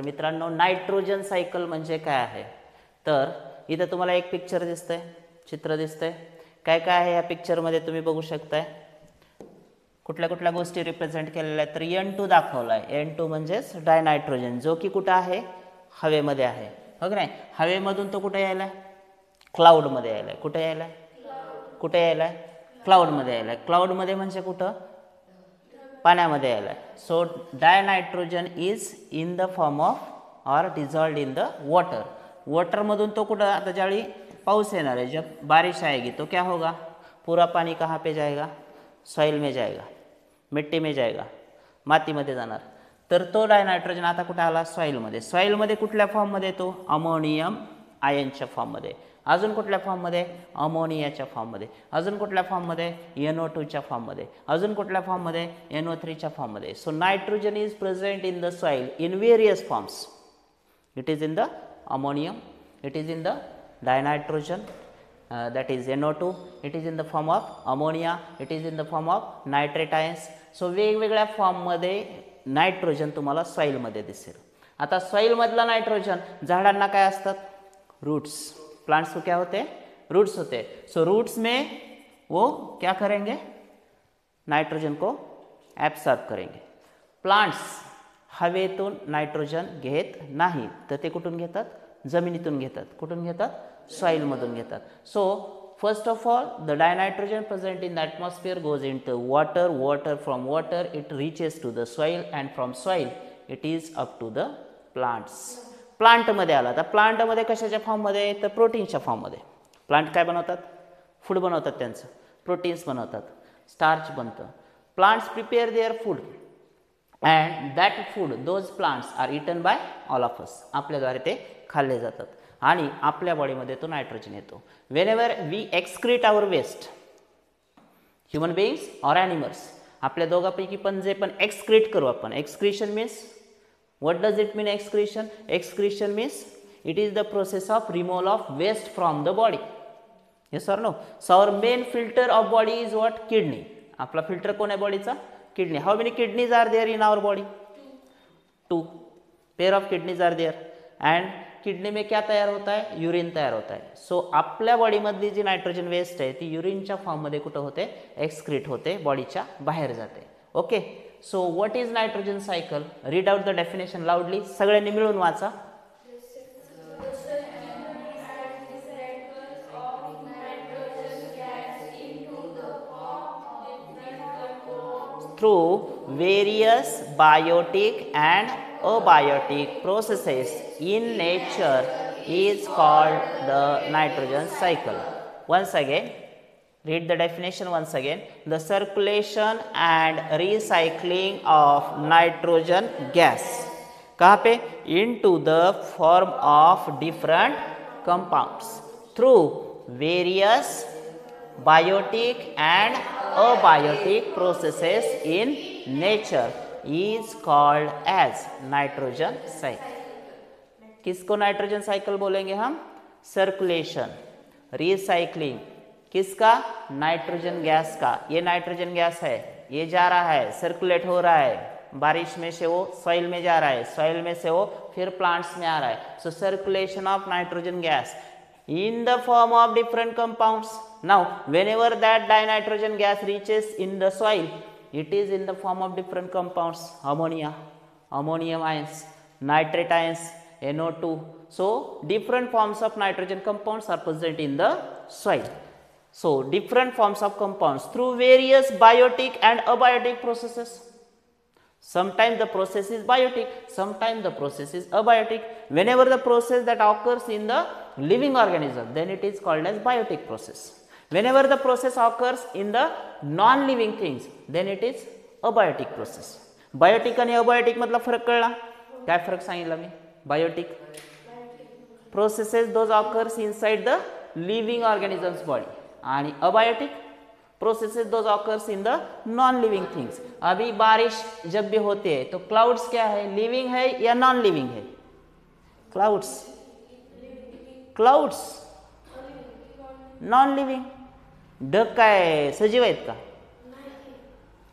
मित्रांनो, nitrogen cycle म्हणजे काय आहे तर इथे तुम्हाला एक पिक्चर दिसतंय, चित्र दिसतंय. काय काय आहे या पिक्चरमध्ये तुम्ही बघू शकताय. कुठल्या कुठल्या गोष्टी रिप्रेझेंट केलेल्या आहेत तर N2 दाखवलाय. N2 म्हणजेच डायनायट्रोजन, जो की कुठं आहे, हवेमध्ये आहे, हो की नाही. हवेमधून तो कुठे यायलाय, क्लाउडमध्ये यायलाय. कुठे यायलाय, कुठे यायलाय, क्लाउडमध्ये यायलाय. क्लाउडमध्ये म्हणजे कुठं, पाण्यामध्ये यायलाय. So dinitrogen is in the form of or dissolved in the water. वॉटरमधून तो कुठं, आता ज्यावेळी पाऊस येणार है, जब बारिश आएगी तो क्या होगा, पूरा पानी कहाँ पे जाएगा, सॉइल में जाएगा, मिट्टी में जाएगा, मातीमध्ये जाणार. तर तो डायनायट्रोजन आता कुठे आला, सॉइलमध्ये. सॉइलमध्ये कुठल्या फॉर्ममध्ये, तो अमोनियम आयनच्या फॉर्ममध्ये. अजून कुठल्या फॉर्ममध्ये, अमोनियाच्या फॉर्ममध्ये. अजून कुठल्या फॉर्ममध्ये, NO2च्या फॉर्ममध्ये. अजून कुठल्या फॉर्ममध्ये, NO3च्या फॉर्ममध्ये. So nitrogen is present in the soil in various forms. It is in the ammonium, it is in the dinitrogen, that is NO2, it is in the form of ammonia, it is in the form of nitrate ions. So वेगवेगळ्या फॉर्ममध्ये nitrogen तुम्हाला सॉइलमध्ये दिसेल. आता सॉइलमधला nitrogen, झाडांना काय असतात, roots. Plants को क्या होते, रूट्स होते. सो रूट्स में वो क्या करेंगे, नायट्रोजन को एब्सॉर्ब करेंगे. प्लांट्स हवेतून नायट्रोजन घेत नाही, तर ते कुठून घेतात, जमिनीतून घेतात. कुठून घेतात, सॉइलमधून घेतात. So first of all the dinitrogen present in the atmosphere goes in to water. Water from water it reaches to the soil and from soil it is up to the plants. प्लांटमध्ये आला तर प्लांटमध्ये कशाच्या फॉर्ममध्ये, तर प्रोटीन्सच्या फॉर्ममध्ये. Plant काय बनवतात, फूड बनवतात, त्यांचं प्रोटीन्स बनवतात, स्टार्च बनतं. Plants prepare their food and that food, those plants are eaten by all of us. आपल्याद्वारे ते खाल्ले जातात आणि आपल्या बॉडीमध्ये तो नायट्रोजन येतो. whenever we excrete our waste, human beings or animals, आपल्या दोघांपैकी पण जे पण एक्सक्रीट करू आपण. Excretion means, what does it mean excretion? Excretion means it is the process of removal of waste from the body. yes or no? So our main filter of body is what, kidney. आपला filter कोण आहे बॉडीचा, kidney. How many kidneys are there in our body? Two. Pair of kidneys are there. And kidney में क्या तयार होता है, urine तयार होता है. सो आपल्या बॉडीमधली जी नायट्रोजन वेस्ट आहे ती युरिनच्या फॉर्ममध्ये कुठं होते, एक्सक्रीट होते, बॉडीच्या बाहेर जाते. Okay. So what is nitrogen cycle, read out the definition लाऊडली. सगळ्यांनी मिळून वाचा. through various biotic and abiotic processes in nature is called the nitrogen cycle. Once again, read the definition once again. The circulation and recycling of nitrogen gas. कहाँ पे, into the form of different compounds through various biotic and abiotic processes in nature is called as nitrogen cycle. किसको nitrogen cycle बोलेंगे हम, circulation, recycling, किसका, nitrogen gas का. ये nitrogen gas है, ये जा रहा है, सर्कुलेट हो रहा है, बारिश में से वो सॉइल में जा रहा है, सॉइल में से वो फिर प्लांट्स में आ रहा है. So circulation of nitrogen gas in the form of different compounds. Now whenever that dinitrogen gas reaches in the soil, it is in the form of different compounds. Ammonia, ammonium ions, nitrate ions, NO2. So different forms of nitrogen compounds are present in the soil. So different forms of compounds through various biotic and abiotic processes. Sometimes the process is biotic, sometimes the process is abiotic. Whenever the process that occurs in the living organism, then it is called as biotic process. Whenever the process occurs in the non-living things, then it is abiotic process. Biotic आणि abiotic मधला फरक कळला, काय फरक सांगितला मी. Biotic processes those occurs inside the living organism's body आणि abiotic processes those occurs in the non-living things. अभी बारिश जब भी होती है तो क्लाउड्स क्या है, लिविंग है या नॉन लिविंग है, क्लाउड्स, क्लाउड्स नॉन लिविंग. ढग काय सजीव आहेत का,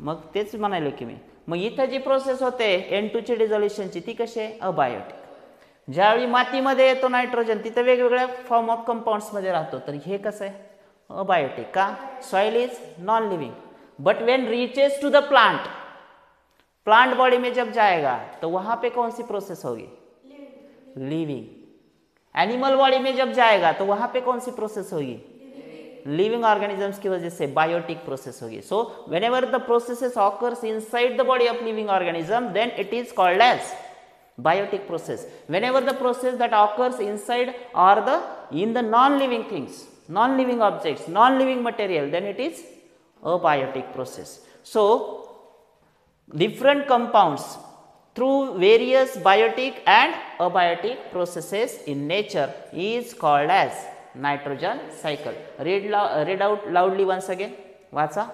मग तेच म्हणाले की मी, मग इथं जी प्रोसेस होते N2 ची डिझोल्युशनची ती कशी आहे, अबायोटिक. ज्यावेळी मातीमध्ये येतो नायट्रोजन तिथं वेगवेगळ्या फॉर्म ऑफ कंपाऊंड्स मध्ये राहतो, तर हे कसं आहे, अबायोटिक. का, soil is non living. But when reaches to the plant, plant body में जब जाएगा तो वहां पे कौन सी प्रोसेस होगी, लिविंग. एनिमल बॉडी में जब जाएगा तो वहां पे कौन सी प्रोसेस होगी, लिविंग ऑर्गेनिजम्स की वजह से बायोटिक प्रोसेस होगी. So whenever the processes occurs inside the body of living organism then it is called as biotic process. Whenever the process that occurs inside or in the non-living things, non-living objects, non-living material, then it is a biotic process. So different compounds through various biotic and abiotic processes in nature is called as nitrogen cycle. Read out loudly once again. वाचा.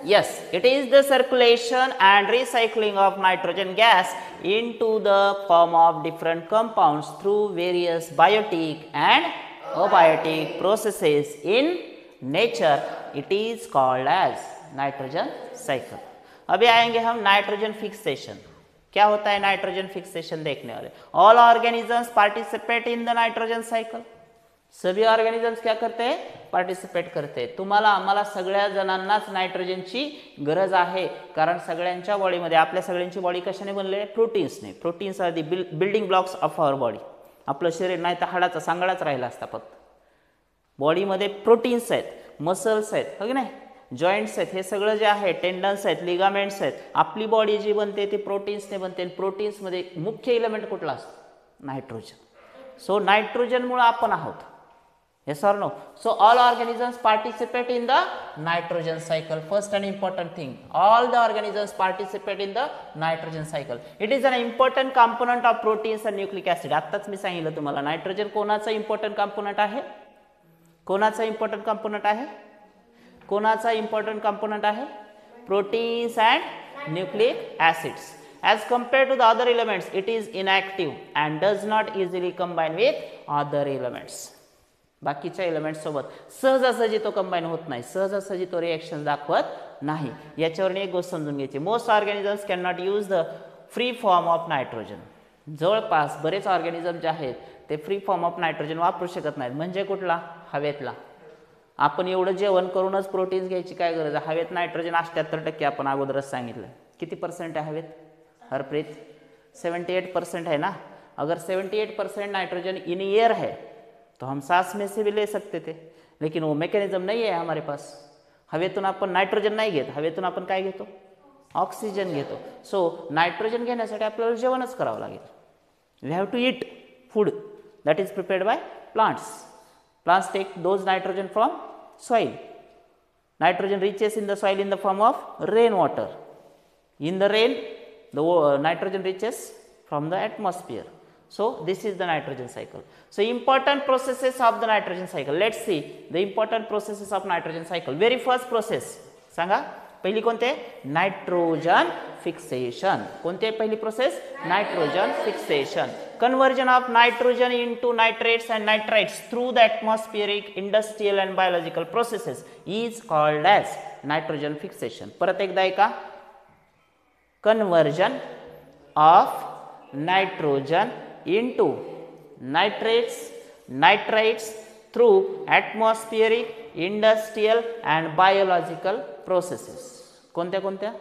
Yes, it is the circulation and recycling of nitrogen gas into the form of different compounds through various biotic and abiotic processes in nature. It is called as nitrogen cycle. अभी आएंगे हम nitrogen fixation. क्या होता है nitrogen fixation देखने वाले. All organisms participate in the nitrogen cycle. सभी organisms क्या करते हैं, पार्टिसिपेट करते हैं. तुम्हाला आम्हाला सगळ्या जणांनाच नायट्रोजनची गरज आहे, कारण सगळ्यांच्या बॉडीमध्ये, आपल्या सगळ्यांची बॉडी कशाने बनलेली आहे, प्रोटीन्सने. Proteins are the building blocks of our body. आपलं शरीर नाही तर हाडाचा सांगाडाच राहिला असता फक्त. बॉडीमध्ये प्रोटीन्स आहेत, मसल्स आहेत, हो की नाही, जॉईंट्स आहेत, हे सगळं जे आहे, टेंडन्स आहेत, लिगामेंट्स आहेत. आपली बॉडी जी बनते ती प्रोटीन्सने बनते. प्रोटीन्समध्ये मुख्य एलिमेंट कुठला असतो, नायट्रोजन. सो नायट्रोजनमुळे आपण आहोत. Yes or no? So all organisms participate in the nitrogen cycle. First and important thing, all the organisms participate in the nitrogen cycle. It is an important component of proteins and nucleic acid. आत्ताच मी सांगितलं तुम्हाला nitrogen कोणाचा important component आहे, कोणाचा important component आहे, कोणाचा important component आहे, proteins and nucleic acids. As compared to the other elements, it is inactive and does not easily combine with other elements. बाकीच्या एलिमेंट्स सोबत सहजासहजी तो कंबाईन होत नाही, सहजासहजी तो रिएक्शन दाखवत नाही. याच्यावर एक गोष्ट समजून घ्यायची, most organisms can not use the free form of nitrogen. जवळपास बरेच ऑर्गॅनिझम जे आहेत ते फ्री फॉर्म ऑफ नायट्रोजन वापरू शकत नाहीत. म्हणजे कुठला, हवेतला. आपण एवढं जेवण करूनच प्रोटीन्स घ्यायची काय गरज आहे. हवेत नायट्रोजन 78% आपण अगोदरच सांगितलं. किती % आहे हवेत, हरप्रीत? 78% है ना. अगर 78% नाइट्रोजन इन एयर है तो हम सांस में से भी ले सकते थे, लेकिन वो मैकेनिज्म नहीं है हमारे पास. हवेतून आपण नायट्रोजन नाही घेत, हवेतून आपण काय घेतो, ऑक्सिजन घेतो. सो नायट्रोजन घेण्यासाठी आपल्याला जेवणच करावं लागेल. We have to eat food that is prepared by plants. Plants take those nitrogen from soil. Nitrogen reaches in the soil in the form of rain water. In the rain, the nitrogen reaches from the atmosphere. So this is the nitrogen cycle. So important processes of the nitrogen cycle. Let's see the important processes of nitrogen cycle. Very first process सांगा, पहिली कोणते, nitrogen fixation. कोणते पहिली process, nitrogen fixation. Conversion of nitrogen into nitrates and nitrites through the atmospheric, industrial and biological processes is called as nitrogen fixation. परत एकदा ऐका, conversion of nitrogen into nitrates, nitrites through atmospheric, industrial and biological processes. कोणत्या कोणत्या,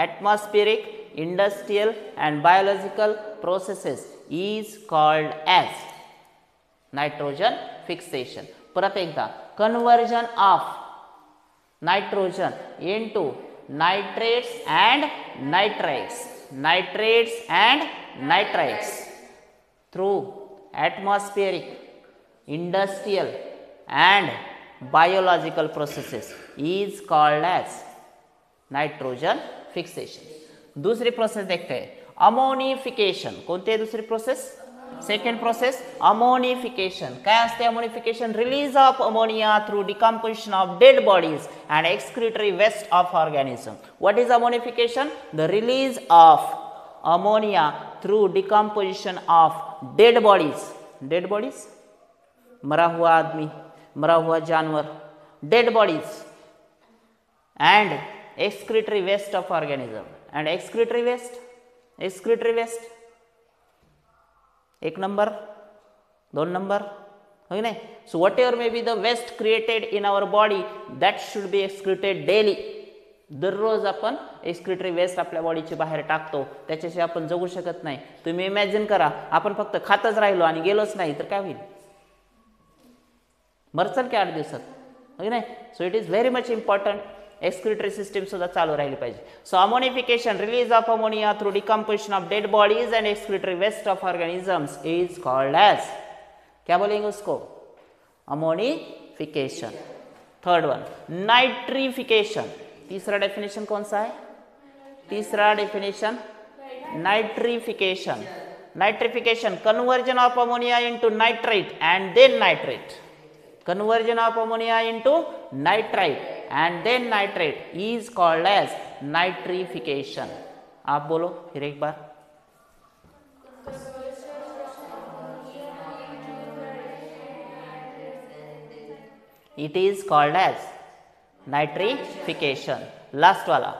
atmospheric, industrial and biological processes is called as nitrogen fixation. परत एकदा, conversion of nitrogen into nitrates and nitrites, nitrates and nitrites through atmospheric, industrial and biological processes is called as nitrogen fixation. दूसरी process देखते हैं, ammonification. कोणती आहे दुसरी process, second process ammonification. काय असते ammonification? Release of ammonia through decomposition of dead bodies and excretory waste of organism. What is ammonification? The release of ammonia through decomposition of dead bodies. Dead bodies, मरा हुआ आदमी, मरा हुआ जानवर, dead bodies and excretory waste of organism. and excretory waste एक number, दोन number, हो नाही. so whatever may be the waste created in our body that should be excreted daily. दररोज आपण एक्सक्रिटरी वेस्ट आपल्या बॉडीची बाहेर टाकतो, त्याच्याशी आपण जगू शकत नाही. तुम्ही इमॅजिन करा, आपण फक्त खातच राहिलो आणि गेलोच नाही तर काय होईल? मरचल की 8 दिवसात, हो नाही. So it is very much important. Excretory system सुद्धा चालू राहिली पाहिजे. So ammonification, release of ammonia through decomposition of dead bodies and excretory waste of organisms is called as, क्या बोलेंगे उसको? अमोनिफिकेशन. Third one nitrification. तीसरा डेफिनेशन कौन सा है? तीसरा definition nitrification. Nitrification, conversion of ammonia into nitrate and then nitrate. Conversion of ammonia into nitrite and then nitrate is called as nitrification. आप बोलो फिर एक बार. It is called as nitrification. Last वाला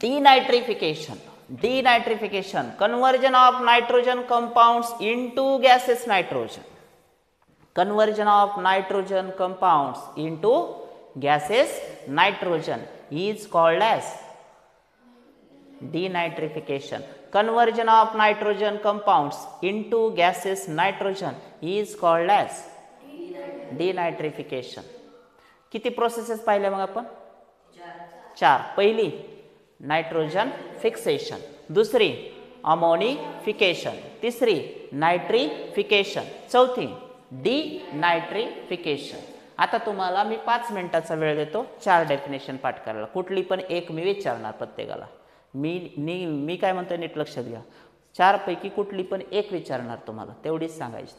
denitrification. Denitrification, conversion of nitrogen compounds into gaseous nitrogen. Conversion of nitrogen compounds into gaseous nitrogen is called as denitrification. Conversion of nitrogen compounds into gaseous nitrogen is called as denitrification. किती processes पाहिल्या मग आपण? 4. पहिली nitrogen fixation, दुसरी ammonification, तिसरी नायट्रिफिकेशन, चौथी डिनायट्रिफिकेशन. आता तुम्हाला मी 5 मिनिटाचा वेळ देतो 4 डेफिनेशन पाठ करायला. कुठली पण एक मी विचारणार प्रत्येकाला. मी काय म्हणतो नीट लक्षात घ्या. 4 पैकी कुठली पण एक विचारणार तुम्हाला, तेवढीच सांगायची.